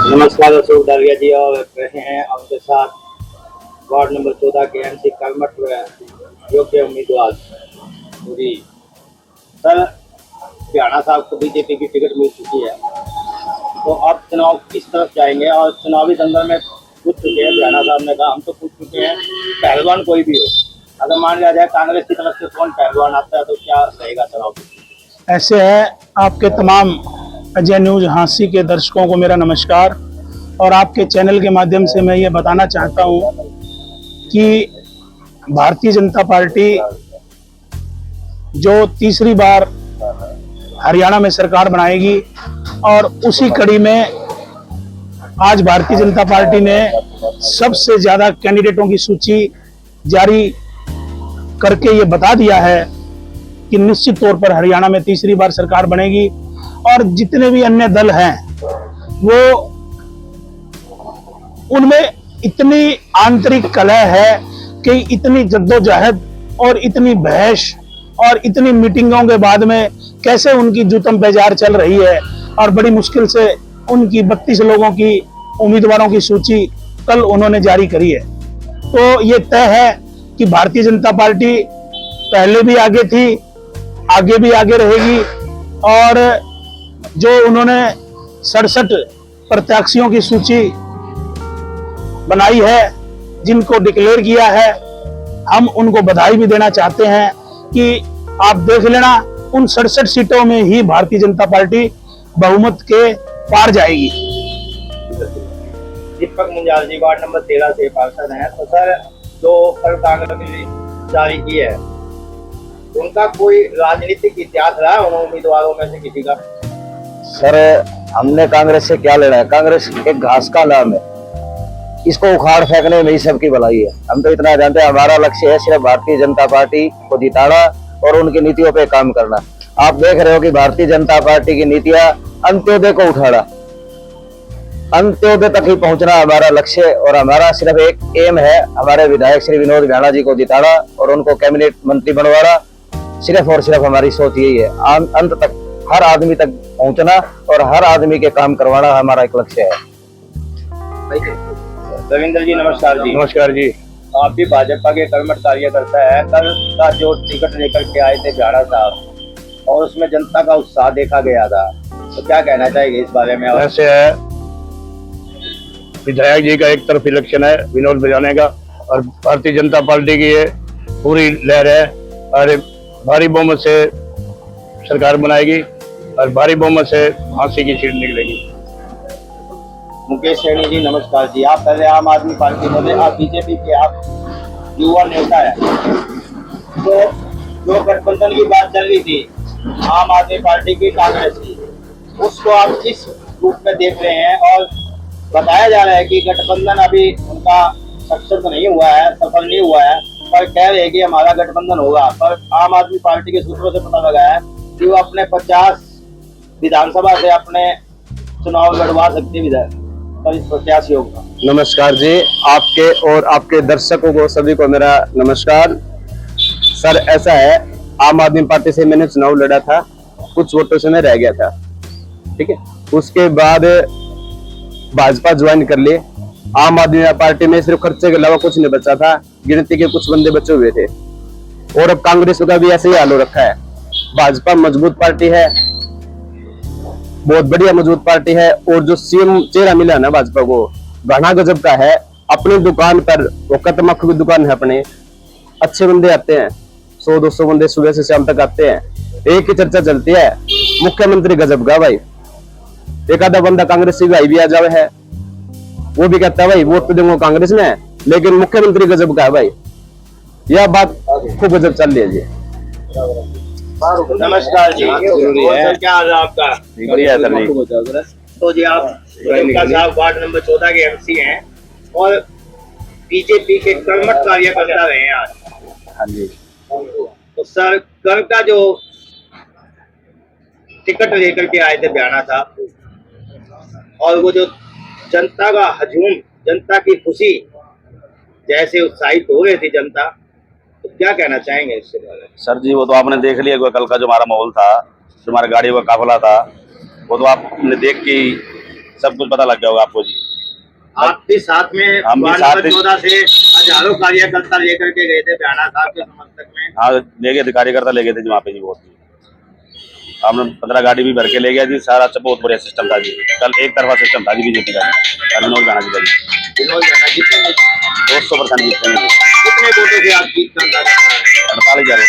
नमस्कार अशोक डालिया जी और रहे हैं आपके साथ वार्ड नंबर 14 के एमसी कर्मठ योग्य उम्मीदवार जी। सर, भ्याणा साहब को बीजेपी की टिकट मिल चुकी है, तो अब चुनाव किस तरफ जाएंगे? और चुनावी दंगल में पूछ चुके हैं भ्याणा साहब ने कहा, हम तो पूछ चुके हैं पहलवान कोई भी हो, अगर मान लिया जाए कांग्रेस की तरफ से कौन पहलवान आता है तो क्या रहेगा चुनाव? ऐसे है, आपके तमाम अजय न्यूज हाँसी के दर्शकों को मेरा नमस्कार। और आपके चैनल के माध्यम से मैं ये बताना चाहता हूँ कि भारतीय जनता पार्टी जो तीसरी बार हरियाणा में सरकार बनाएगी, और उसी कड़ी में आज भारतीय जनता पार्टी ने सबसे ज्यादा कैंडिडेटों की सूची जारी करके ये बता दिया है कि निश्चित तौर पर हरियाणा में तीसरी बार सरकार बनेगी। और जितने भी अन्य दल हैं वो उनमें इतनी आंतरिक कलह है कि इतनी जद्दोजहद और इतनी बहस और इतनी मीटिंगों के बाद में कैसे उनकी जुतम बेजार चल रही है, और बड़ी मुश्किल से उनकी 32 लोगों की उम्मीदवारों की सूची कल उन्होंने जारी करी है। तो ये तय है कि भारतीय जनता पार्टी पहले भी आगे थी, आगे भी आगे रहेगी। और जो उन्होंने 67 प्रत्याशियों की सूची बनाई है, जिनको डिक्लेयर किया है, हम उनको बधाई भी देना चाहते हैं कि आप देख लेना, उन 67 सीटों में ही भारतीय जनता पार्टी बहुमत के पार जाएगी। दीपक मुंजाल जी वार्ड नंबर 13 से पार्षद हैं। तो सर, जो कल कांग्रेस ने जारी की है, उनका कोई राजनीतिक इतिहास रहा है उन उम्मीदवारों में से किसी का? सर, हमने कांग्रेस से क्या लेना है? कांग्रेस एक घास का नाम है, इसको उखाड़ फेंकने में ही सबकी भलाई है। हम तो इतना जानते हैं, हमारा लक्ष्य है सिर्फ भारतीय जनता पार्टी को जिताना और उनकी नीतियों पे काम करना। आप देख रहे हो कि भारतीय जनता पार्टी की नीतियां अंत्योदय को उठाना, अंत्योदय तक ही पहुंचना हमारा लक्ष्य है। और हमारा सिर्फ एक एम है, हमारे विधायक श्री विनोद भ्याणा जी को जिताना और उनको कैबिनेट मंत्री बनवाना। सिर्फ और सिर्फ हमारी सोच यही है, अंत तक हर आदमी तक पहुंचना और हर आदमी के काम करवाना हमारा एक लक्ष्य है। रविंद्र जी नमस्कार जी। नमस्कार जी। आप भी भाजपा के कर्मठ कार्यकर्ता है। कल का जो टिकट लेकर के आए थे भ्याणा साहब, और उसमें जनता का उत्साह देखा गया था, तो क्या कहना चाहेंगे इस बारे में? ऐसे है, विधायक जी का एक तरफ इलेक्शन है विनोद भ्याणा का, और भारतीय जनता पार्टी की ये पूरी लहर है, और भारी बहुमत से सरकार बनाएगी और भारी बहुमत से हाँसी की सीट निकलेगी। मुकेश सैनी जी नमस्कार जी। आप पहले आम आदमी पार्टी में थे, आप बीजेपी के आप युवा नेता है। तो जो गठबंधन की बात चल रही थी आम आदमी पार्टी की कांग्रेस की, उसको आप किस रूप में देख रहे हैं? और बताया जा रहा है कि गठबंधन अभी उनका सक्सेस नहीं हुआ है, सफल नहीं हुआ है, पर कह रहे हैं कि हमारा गठबंधन होगा। पर आम आदमी पार्टी के सूत्रों से पता लगा है कि वो अपने 50 विधानसभा से अपने चुनाव लड़वा सकते विधायक पर इस प्रत्याशी होगा। नमस्कार जी, आपके और आपके दर्शकों को सभी को मेरा नमस्कार। सर, ऐसा है, आम आदमी पार्टी से मैंने चुनाव लड़ा था, कुछ वोटों से मैं रह गया था, ठीक है। उसके बाद भाजपा ज्वाइन कर लिए। आम आदमी पार्टी में सिर्फ खर्चे के अलावा कुछ नहीं बचा था, गिनती के कुछ बंदे बचे हुए थे। और अब कांग्रेस का भी ऐसे ही हाल हो रखा है। भाजपा मजबूत पार्टी है, बहुत बढ़िया मजबूत पार्टी है, और जो सीएम चेहरा मिला है ना भाजपा को, घना गजब का है। अपनी दुकान पर, वो कतमक्खू की दुकान है अपने, अच्छे बंदे आते हैं, 100-200 बंदे सुबह से शाम तक आते हैं। एक ही चर्चा चलती है, मुख्यमंत्री गजब का भाई। एक आधा बंदा कांग्रेस से भाई भी आ जावे है, वो भी कहता है भाई वोट तो देंगे कांग्रेस में, लेकिन मुख्यमंत्री गजब का है भाई। यह बात खूब गजब चल रही है जी। नमस्कार जी। सर, क्या हाल है आपका? बढ़िया है सर जी। तो जी, आप साहब वार्ड नंबर 14 के एमसी हैं और बीजेपी के कर्मठ कार्यकर्ता रहे हैं आज। हाँ जी। तो सर, कल का जो टिकट लेकर के आए थे भ्याणा साहब, और वो जो जनता का हजूम, जनता की खुशी, जैसे उत्साहित हो रही थी जनता, तो क्या कहना चाहेंगे इसके बारे में? सर जी, वो तो आपने देख लिया, कल का जो हमारा माहौल था, जो हमारा गाड़ी का काफिला था, वो तो आपने देख के सब कुछ पता लग गया होगा आपको जी। आप भी साथ में हम भी वार्ड साथ नंबर में- 14 से हजारों कार्यकर्ता लेकर के गए थे ब्याणा साहब के समर्थक में। हाँ ले गए थे, कार्यकर्ता ले गए थे जी वहाँ पे जी। बहुत हमने 15 गाड़ी भी भर के ले गया जी। सारा अच्छा बहुत बढ़िया सिस्टम था जी। कल एक तरफा सिस्टम था जी बीजेपी का जी। विनोद राणा जी का जी। विनोद राणा जीतेंगे। 200% जीतते हैं जी। कितने वोटों से आप जीत का अंदाजा लगा रहे हैं? 48,000 वोट।